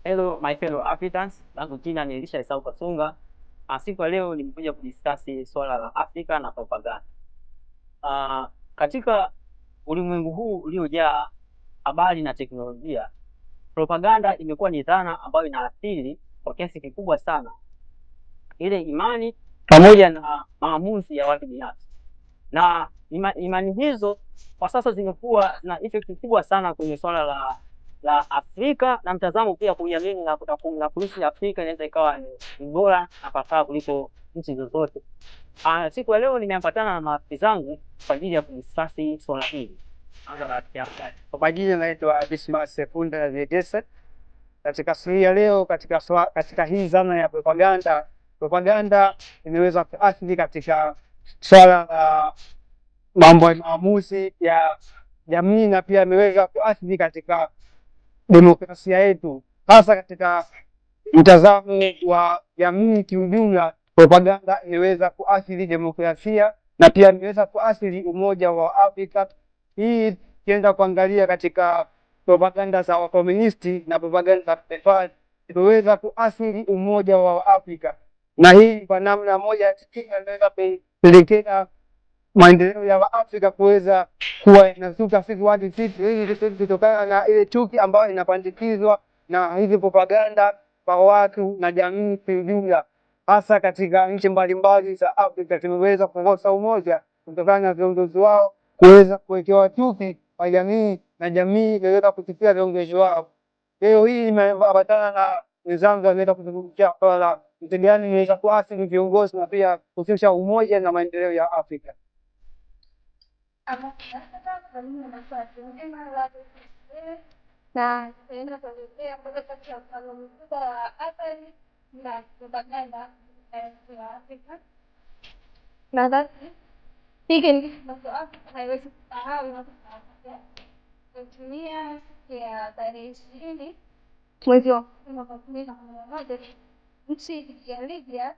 Hello my fellow Africans, langu jina ni Elisha Esau Kasunga. Siku ya leo nimekuja kudiskasi swala la Afrika na propaganda. Katika ulimwengu huu uliojaa habari na teknolojia, propaganda imekuwa ni dhana ambayo inaathiri kwa kiasi kikubwa sana ile imani pamoja na maamuzi ya watu binafsi. Na imani hizo kwa sasa zimekuwa na effect kubwa sana kwenye swala la Afrika na mtazamo pia kuiamini na kuishi Afrika inaweza ikawa ni bora na pafaa kuliko nchi zozote. Siku ya leo nimeambatana na marafiki zangu kwa ajili ya kudiscuss swala hili. Kwa majina naitwa Dismas Sekunda Zegesa. Katika siku ya leo katika hii zana ya propaganda imeweza kuathiri katika swala la mambo ya maamuzi ya jamii na pia imeweza kuathiri katika demokrasia yetu, hasa katika mtazamo wa jamii kiujumla. Propaganda imeweza kuathiri demokrasia na pia imeweza kuathiri umoja wa Afrika. Hii kienda kuangalia katika propaganda za wakomunisti na propaganda za Tefal imeweza kuathiri umoja wa Afrika, na hii kwa namna moja inaweza kupelekea maendeleo ya Afrika kuweza kuwa inazuka siku hadi siku, ili kutokana na ile chuki ambayo inapandikizwa na hizi propaganda kwa watu na jamii kwa ujumla, hasa katika nchi mbalimbali za Afrika. Tumeweza kukosa umoja kutokana na viongozi wao kuweza kuwekewa chuki kwa jamii na jamii inaweza kupitia viongozi wao. Leo hii imeambatana na wenzangu wameweza kuzungumzia swala la jinsi gani inaweza kuathiri viongozi na pia kushusha umoja na maendeleo ya Afrika. Na tutaenda kuelezea moja kati ya mfano mkubwa wa athari na propaganda ya Afrika. Nadhani hiki ni kitu Afrika haiwezi kusahau kutumia ya tarehe 20 mwezi wa 10 mwaka 2011 nchi ya Libya